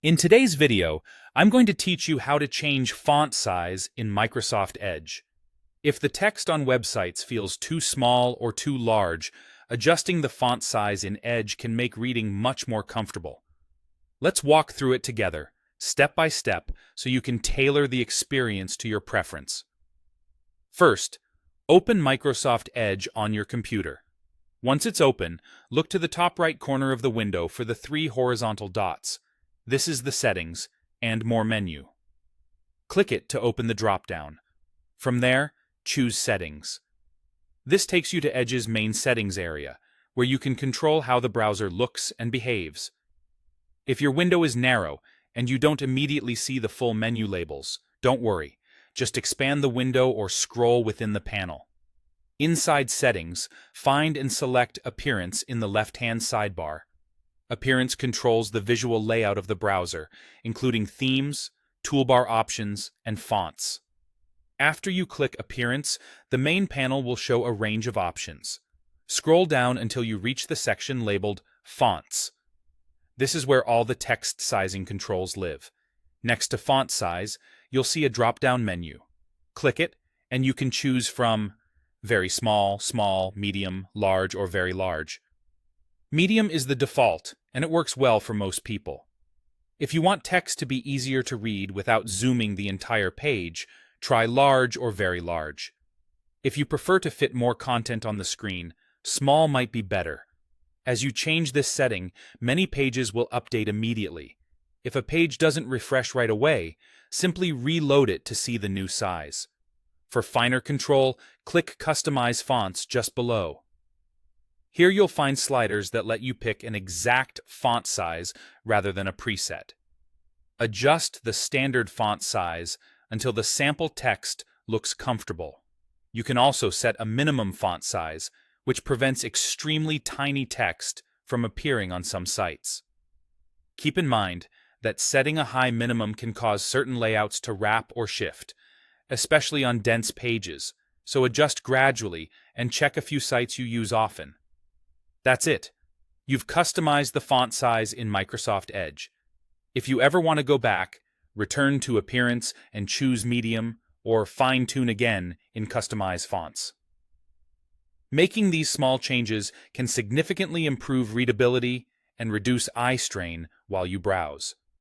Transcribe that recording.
In today's video, I'm going to teach you how to change font size in Microsoft Edge. If the text on websites feels too small or too large, adjusting the font size in Edge can make reading much more comfortable. Let's walk through it together, step by step, so you can tailor the experience to your preference. First, open Microsoft Edge on your computer. Once it's open, look to the top right corner of the window for the three horizontal dots. This is the Settings and More menu. Click it to open the drop-down. From there, choose Settings. This takes you to Edge's main settings area, where you can control how the browser looks and behaves. If your window is narrow and you don't immediately see the full menu labels, don't worry. Just expand the window or scroll within the panel. Inside Settings, find and select Appearance in the left-hand sidebar. Appearance controls the visual layout of the browser, including themes, toolbar options, and fonts. After you click Appearance, the main panel will show a range of options. Scroll down until you reach the section labeled Fonts. This is where all the text sizing controls live. Next to Font Size, you'll see a drop-down menu. Click it, and you can choose from very small, small, medium, large, or very large. Medium is the default, and it works well for most people. If you want text to be easier to read without zooming the entire page, try large or very large. If you prefer to fit more content on the screen, small might be better. As you change this setting, many pages will update immediately. If a page doesn't refresh right away, simply reload it to see the new size. For finer control, click Customize Fonts just below. Here you'll find sliders that let you pick an exact font size rather than a preset. Adjust the standard font size until the sample text looks comfortable. You can also set a minimum font size, which prevents extremely tiny text from appearing on some sites. Keep in mind that setting a high minimum can cause certain layouts to wrap or shift, especially on dense pages, so adjust gradually and check a few sites you use often. That's it. You've customized the font size in Microsoft Edge. If you ever want to go back, return to Appearance and choose Medium, or fine-tune again in Customize Fonts. Making these small changes can significantly improve readability and reduce eye strain while you browse.